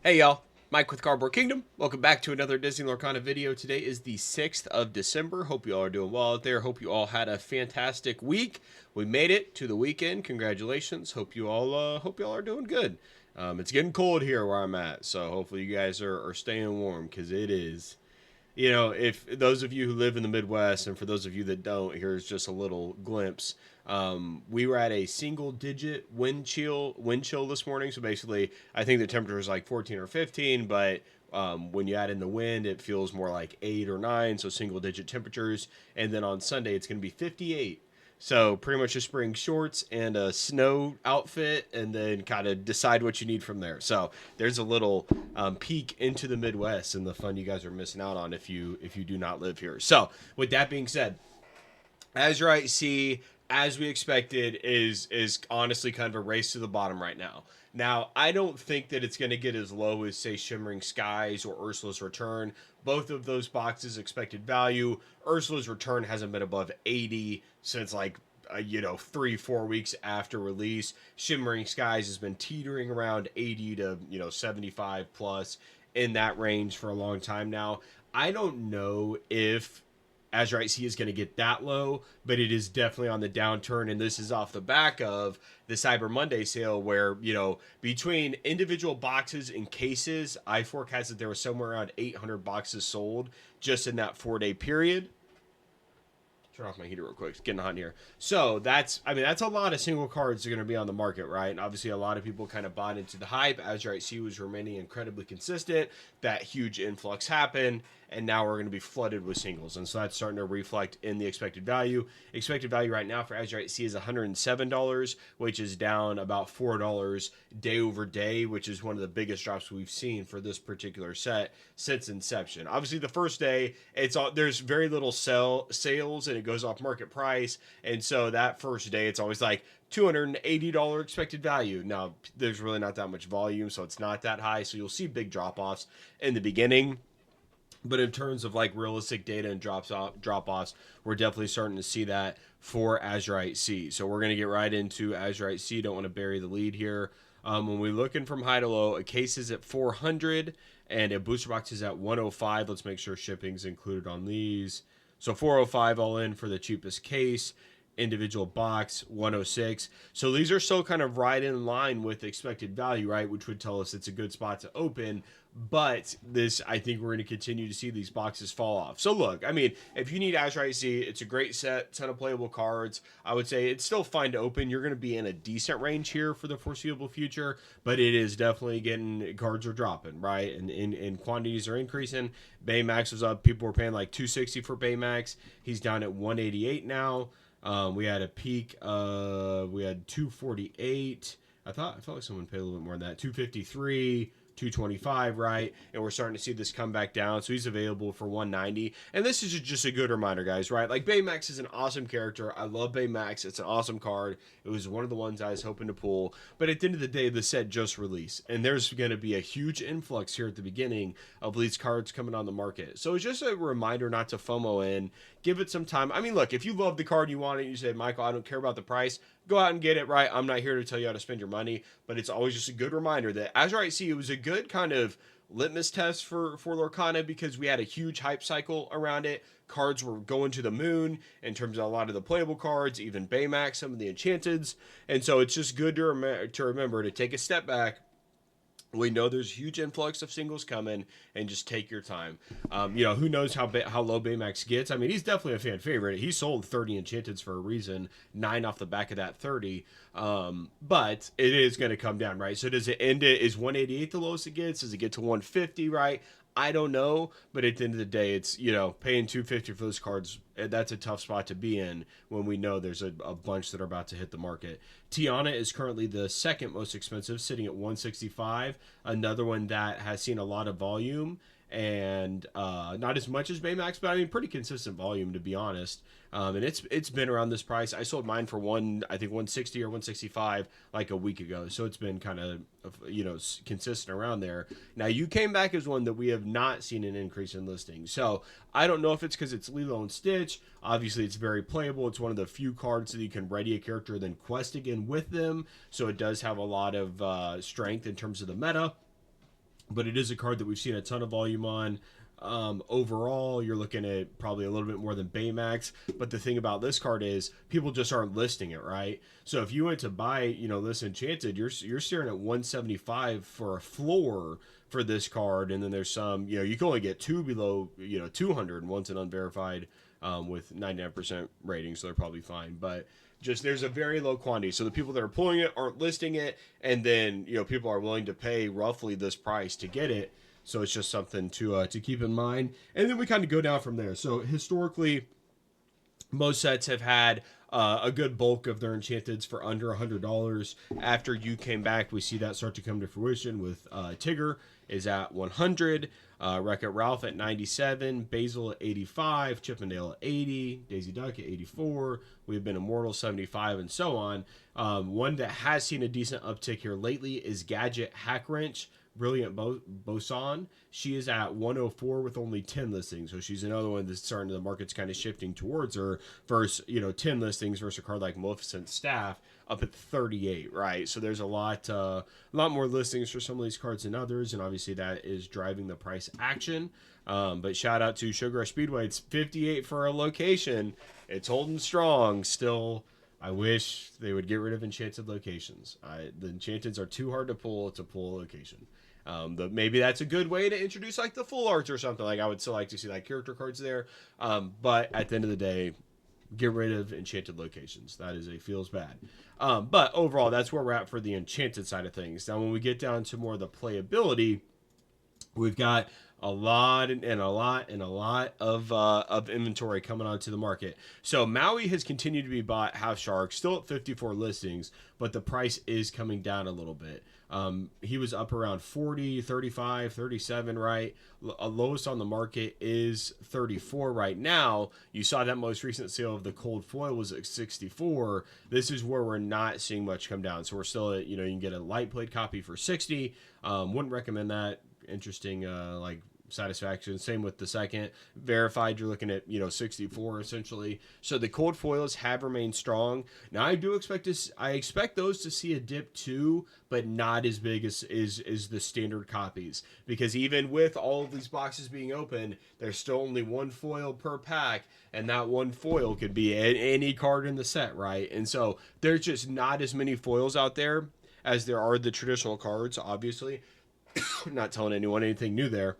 Hey y'all, Mike with Cardboard Kingdom. Welcome back to another Disney Lorcana video. Today is the 6th of December. Hope you all are doing well out there. Hope you all had a fantastic week. We made it to the weekend. Congratulations. Hope you all are doing good. It's getting cold here where I'm at, so hopefully you guys are staying warm because it is. If those of you who live in the Midwest, and for those of you that don't, here's just a little glimpse. We were at a single digit wind chill this morning. So basically, I think the temperature is like 14 or 15, but when you add in the wind, it feels more like 8 or 9. So single digit temperatures. And then on Sunday, it's going to be 58. So pretty much just bring shorts and a snow outfit, and then kind of decide what you need from there. So there's a little peek into the Midwest and the fun you guys are missing out on if you do not live here. So with that being said, Azurite Sea, as we expected, is honestly kind of a race to the bottom right now. Now, I don't think that it's going to get as low as, say, Shimmering Skies or Ursula's Return. Both of those boxes expected value. Ursula's Return hasn't been above 80 since, like, 3-4 weeks after release. Shimmering Skies has been teetering around 80 to 75 plus, in that range for a long time now. I don't know if Azurite Sea is going to get that low, but it is definitely on the downturn, and this is off the back of the Cyber Monday sale where, between individual boxes and cases, I forecast that there was somewhere around 800 boxes sold just in that 4-day period. Turn off my heater real quick. It's getting hot in here. So that's a lot of single cards that are going to be on the market, right? And obviously a lot of people kind of bought into the hype. Azurite Sea was remaining incredibly consistent. That huge influx happened, and now we're going to be flooded with singles. And so that's starting to reflect in the expected value. Expected value right now for Azurite Sea is $107, which is down about $4 day over day, which is one of the biggest drops we've seen for this particular set since inception. Obviously, the first day, there's very little sales, and it goes off market price. And so that first day, it's always like $280 expected value. Now, there's really not that much volume, so it's not that high. So you'll see big drop-offs in the beginning. But in terms of like realistic data and drop-offs, we're definitely starting to see that for Azurite Sea. So we're going to get right into Azurite Sea. Don't want to bury the lead here. When we're looking from high to low, a case is at 400 and a booster box is at 105. Let's make sure shipping's included on these. So 405 all in for the cheapest case. Individual box 106. So these are still kind of right in line with expected value, right? Which would tell us it's a good spot to open. But I think we're going to continue to see these boxes fall off. So look, if you need Azurite Sea, it's a great set, ton of playable cards. I would say it's still fine to open. You're going to be in a decent range here for the foreseeable future, but it is definitely cards are dropping, right? And quantities are increasing. Baymax was up. People were paying like $260 for Baymax. He's down at $188 now. We had a peak. We had 248. I felt like someone paid a little bit more than that. 253. 225, right? And we're starting to see this come back down. So he's available for 190. And this is just a good reminder, guys, right? Like, Baymax is an awesome character. I love Baymax. It's an awesome card. It was one of the ones I was hoping to pull. But at the end of the day, the set just released. And there's going to be a huge influx here at the beginning of these cards coming on the market. So it's just a reminder not to FOMO in. Give it some time. Look, if you love the card, you want it, you say, Michael, I don't care about the price, go out and get it, right? I'm not here to tell you how to spend your money, but it's always just a good reminder that Azurite Sea, it was a good kind of litmus test for Lorcana because we had a huge hype cycle around it. Cards were going to the moon in terms of a lot of the playable cards, even Baymax, some of the Enchanteds. And so it's just good to remember to take a step back. We know there's a huge influx of singles coming, and just take your time. Who knows how low Baymax gets? He's definitely a fan favorite. He sold 30 Enchanteds for a reason, 9 off the back of that 30. But it is going to come down, right? So does it end it? Is 188 the lowest it gets? Does it get to 150, right? I don't know, but at the end of the day, it's, paying $250 for those cards. That's a tough spot to be in when we know there's a bunch that are about to hit the market. Tiana is currently the second most expensive, sitting at $165. Another one that has seen a lot of volume and not as much as Baymax, but pretty consistent volume, to be honest. And it's been around this price. I sold mine for 160 or 165 like a week ago, so it's been kind of consistent around there. Now, you came back as one that we have not seen an increase in listings, so I don't know if it's because it's Lilo and Stitch. Obviously, it's very playable. It's one of the few cards that you can ready a character then quest again with them, so it does have a lot of strength in terms of the meta. but it is a card that we've seen a ton of volume on. Overall, you're looking at probably a little bit more than Baymax. But the thing about this card is people just aren't listing it, right? So if you went to buy, this Enchanted, you're staring at 175 for a floor for this card, and then there's some, you can only get two below, 200, and one's an unverified with 99% rating, so they're probably fine. But just there's a very low quantity, so the people that are pulling it aren't listing it, and then people are willing to pay roughly this price to get it. So it's just something to keep in mind. And then we kind of go down from there. So historically, most sets have had a good bulk of their Enchanteds for under $100. After you came back, we see that start to come to fruition with Tigger is at 100, Wreck-It Ralph at 97, Basil at 85, Chippendale at 80, Daisy Duck at 84, We've Been Immortal 75, and so on. One that has seen a decent uptick here lately is Gadget Hackwrench, Brilliant Boson. She is at 104 with only 10 listings. So she's another one that's starting, the market's kind of shifting towards her versus, 10 listings versus a card like Maleficent Staff up at 38, right? So there's a lot more listings for some of these cards than others. And obviously that is driving the price action. But shout out to Sugar Rush Speedway. It's 58 for a location. It's holding strong still. I wish they would get rid of enchanted locations. The enchanteds are too hard to pull to pull a location. Maybe that's a good way to introduce like the full arts or something. Like I would still like to see like character cards there. But at the end of the day, get rid of enchanted locations. That feels bad. But overall, that's where we're at for the enchanted side of things. Now, when we get down to more of the playability, we've got a lot of inventory coming onto the market. So Maui has continued to be bought half shark, still at 54 listings, but the price is coming down a little bit. He was up around 40, 35, 37, right? Lowest on the market is 34 right now. You saw that most recent sale of the cold foil was at 64. This is where we're not seeing much come down. So we're still at, you can get a light plate copy for 60. Wouldn't recommend that. Interesting satisfaction. Same with the second verified, you're looking at 64 essentially. So the cold foils have remained strong. Now I expect those to see a dip too, but not as big as the standard copies, because even with all of these boxes being open, there's still only one foil per pack, and that one foil could be any card in the set, right? And so there's just not as many foils out there as there are the traditional cards, obviously. Not telling anyone anything new there.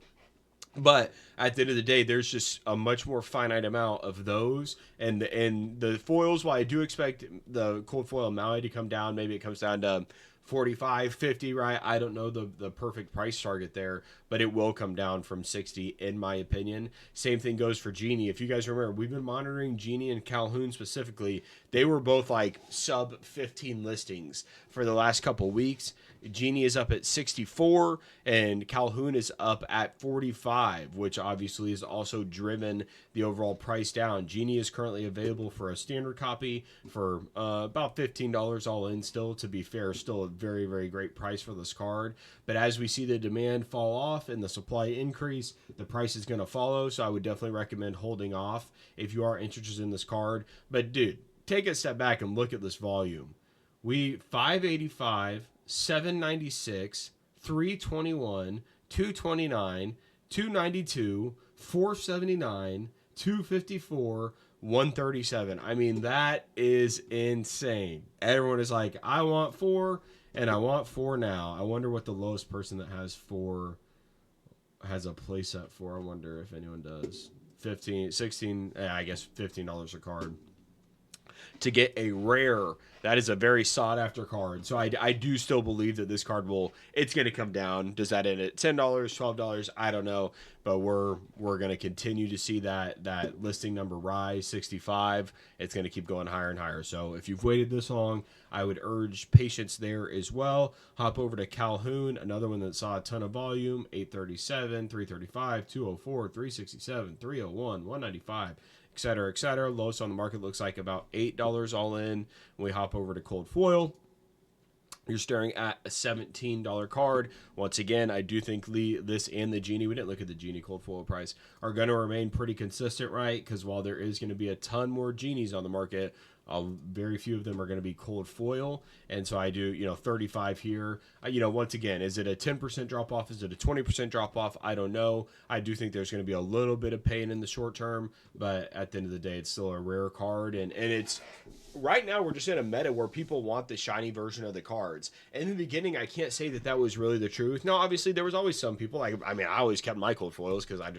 But at the end of the day, there's just a much more finite amount of those. And the foils, while I do expect the cold foil Maui to come down, maybe it comes down to 45, 50, right? I don't know the perfect price target there, but it will come down from 60 in my opinion. Same thing goes for Genie. If you guys remember, we've been monitoring Genie and Calhoun specifically. They were both like sub 15 listings for the last couple weeks. Genie is up at 64 and Calhoun is up at 45, which obviously has also driven the overall price down. Genie is currently available for a standard copy for about $15 all in still. To be fair, still a very, very great price for this card. But as we see the demand fall off and the supply increase, the price is going to follow. So I would definitely recommend holding off if you are interested in this card. But dude, take a step back and look at this volume. 585, 796, 321, 229, 292, 479, 254, 137. I mean, that is insane. Everyone is like, I want 4, and I want 4 now. I wonder what the lowest person that has 4 has a playset for. I wonder if anyone does. 15, 16, I guess $15 a card. To get a rare, that is a very sought after card. So I do still believe that this card it's going to come down. Does that end at $10, $12? I don't know, but we're going to continue to see that listing number rise. 65, it's going to keep going higher and higher. So if you've waited this long, I would urge patience there as well. Hop over to Calhoun, another one that saw a ton of volume. 837, 335, 204, 367, 301, 195. Etc., etc. Lowest on the market looks like about $8 all in. When we hop over to cold foil, you're staring at a $17 card. Once again, I do think this and the Genie, we didn't look at the Genie cold foil price, are going to remain pretty consistent, right? Because while there is going to be a ton more Genies on the market, Very few of them are going to be cold foil, and so I do 35 here. Once again, is it a 10% drop off? Is it a 20% drop off? I don't know. I do think there's going to be a little bit of pain in the short term, but at the end of the day, it's still a rare card, and it's right now we're just in a meta where people want the shiny version of the cards. In the beginning, I can't say that was really the truth. No, obviously there was always some people. I always kept my cold foils because I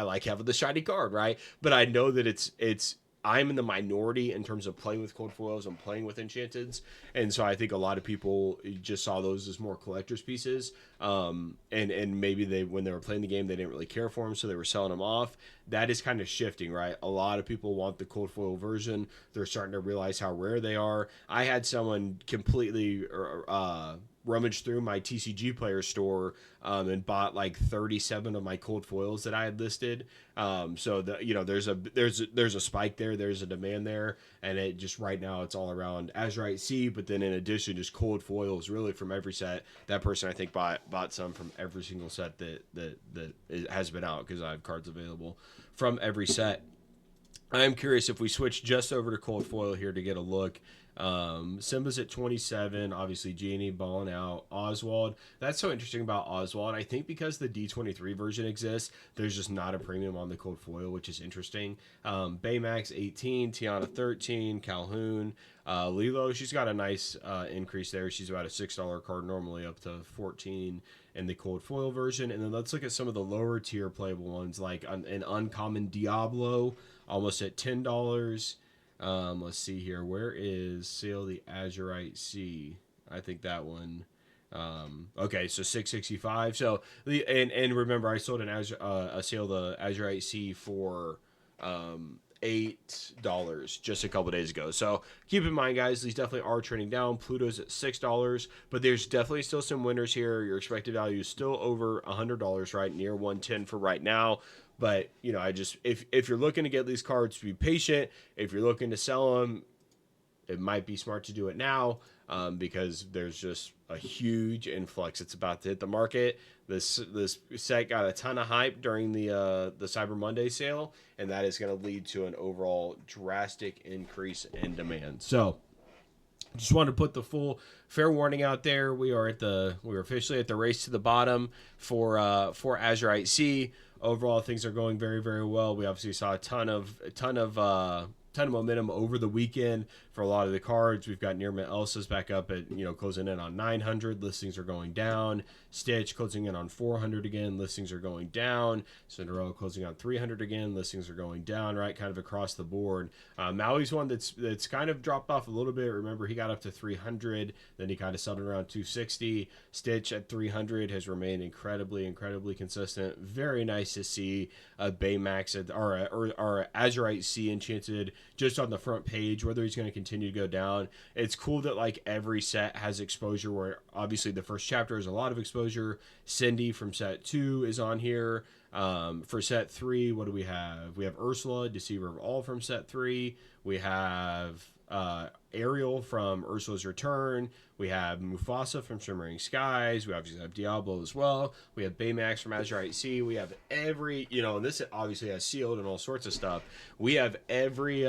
like having the shiny card, right? But I know that I'm in the minority in terms of playing with cold foils and playing with enchanteds, and so I think a lot of people just saw those as more collector's pieces, and maybe when they were playing the game they didn't really care for them, so they were selling them off. That is kind of shifting, right? A lot of people want the cold foil version. They're starting to realize how rare they are. I had someone completely rummaged through my TCG player store and bought like 37 of my cold foils that I had listed. So there's a spike there, there's a demand there, and it just right now it's all around Azurite Sea, but then in addition just cold foils really from every set. That person I think bought some from every single set that has been out, because I have cards available from every set. I'm curious if we switch just over to cold foil here to get a look. Simba's at 27, obviously Genie balling out. Oswald, that's so interesting about Oswald. I think because the D23 version exists, there's just not a premium on the cold foil, which is interesting. Baymax 18, Tiana 13, Calhoun, Lilo, she's got a nice increase there. She's about a $6 card normally, up to 14 in the cold foil version. And then let's look at some of the lower tier playable ones, like an uncommon Diablo, almost at $10. Let's see here. Where is Sail the Azurite Sea? I think that one. Okay, so 665. So and remember, I sold a Sail the Azurite Sea for $8 just a couple days ago. So keep in mind, guys, these definitely are trending down. Pluto's at $6, but there's definitely still some winners here. Your expected value is still over $100, right near 110 for right now. But if you're looking to get these cards, be patient. If you're looking to sell them, it might be smart to do it now, because there's just a huge influx. It's about to hit the market. This set got a ton of hype during the Cyber Monday sale, and that is going to lead to an overall drastic increase in demand. So just wanted to put the full fair warning out there. We're officially at the race to the bottom for Azurite Sea. Overall, things are going very, very well. We obviously saw a ton of momentum over the weekend for a lot of the cards. We've got Near Mint Elsa's back up at, closing in on 900. Listings are going down. Stitch closing in on 400 again. Listings are going down. Cinderella closing on 300 again. Listings are going down, right? Kind of across the board. Maui's one that's kind of dropped off a little bit. Remember, he got up to 300. Then he kind of settled around 260. Stitch at 300 has remained incredibly, incredibly consistent. Very nice to see Baymax or Azurite Sea Enchanted just on the front page, whether he's going to continue to go down. It's cool that like every set has exposure, where obviously the first chapter is a lot of exposure. Cindy from set 2 is on here. For set 3, what do we have? We have Ursula, Deceiver of All from set 3. We have Ariel from Ursula's Return. We have Mufasa from Shimmering Skies. We obviously have Diablo as well. We have Baymax from Azurite Sea. We have every, and this obviously has sealed and all sorts of stuff. We have every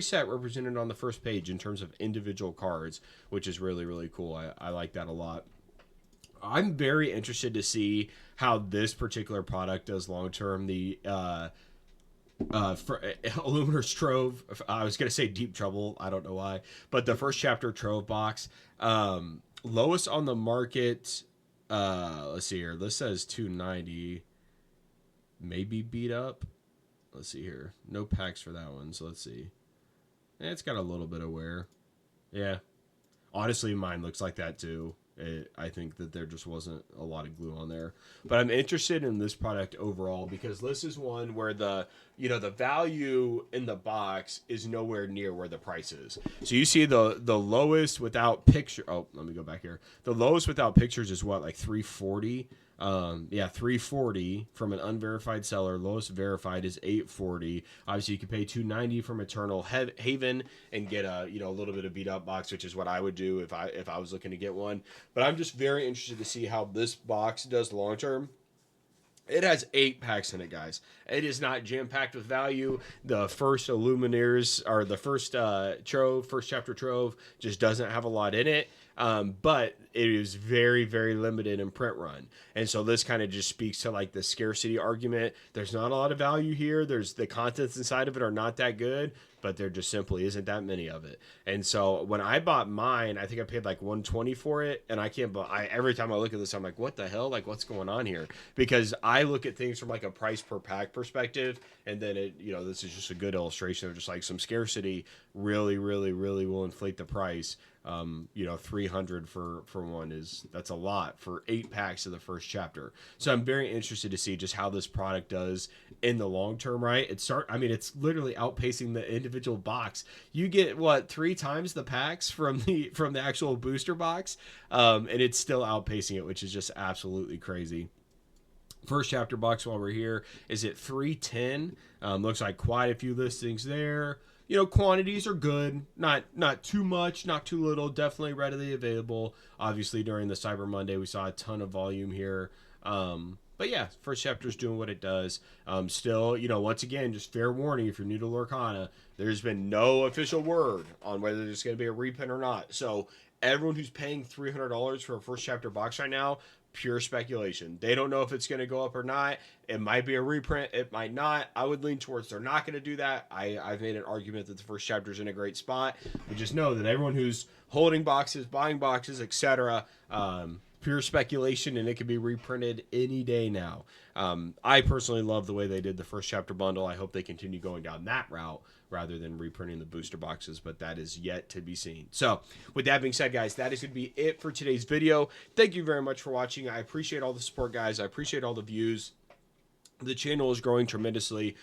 set represented on the first page in terms of individual cards, which is really, really cool. I like that a lot. I'm very interested to see how this particular product does long term. The for Illuminator's Trove, I was gonna say Deep Trouble, I don't know why, but the first chapter Trove box, lowest on the market. Let's see here. This says 290, maybe beat up. Let's see here. No packs for that one, so let's see. It's got a little bit of wear. Yeah, honestly, mine looks like that too. I think that there just wasn't a lot of glue on there. But I'm interested in this product overall because this is one where the value in the box is nowhere near where the price is. So you see the lowest without picture. Oh, let me go back here. The lowest without pictures is what, like 340? 340 from an unverified seller. Lowest verified is 840. Obviously, you can pay 290 from Eternal Haven and get a little bit of beat up box, which is what I would do if I was looking to get one. But I'm just very interested to see how this box does long term. It has 8 packs in it, guys. It is not jam-packed with value. The first Illuminators, or the first Trove, first chapter Trove, just doesn't have a lot in it. But it is very, very limited in print run. And so this kind of just speaks to like the scarcity argument. There's not a lot of value here. There's the contents inside of it are not that good, but there just simply isn't that many of it. And so when I bought mine, I think I paid like 120 for it, and I can't. But every time I look at this, I'm like, what the hell? Like, what's going on here? Because I look at things from like a price per pack perspective, and then this is just a good illustration of just like some scarcity really, really, really will inflate the price. 300 for one that's a lot for 8 packs of the first chapter. So I'm very interested to see just how this product does in the long term, right? It's literally outpacing the individual box. You get 3 times the packs from the actual booster box, and it's still outpacing it, which is just absolutely crazy. First chapter box, while we're here, is at 310. Looks like quite a few listings there. Quantities are good, not too much, not too little, definitely readily available. Obviously, during the Cyber Monday, we saw a ton of volume here. But yeah, first chapter is doing what it does. Still, once again, just fair warning, if you're new to Lorcana, there's been no official word on whether there's going to be a reprint or not. So everyone who's paying $300 for a first chapter box right now, pure speculation. They don't know if it's going to go up or not. It might be a reprint. It might not. I would lean towards they're not going to do that. I've made an argument that the first chapter is in a great spot. We just know that everyone who's holding boxes, buying boxes, etc., pure speculation, and it can be reprinted any day now. I personally love the way they did the first chapter bundle. I hope they continue going down that route rather than reprinting the booster boxes, but that is yet to be seen. So with that being said, guys, that is going to be it for today's video. Thank you very much for watching. I appreciate all the support, guys. I appreciate all the views. The channel is growing tremendously,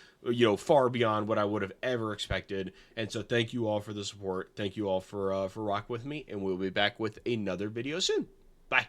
far beyond what I would have ever expected. And so thank you all for the support. Thank you all for rocking with me, and we'll be back with another video soon. Bye.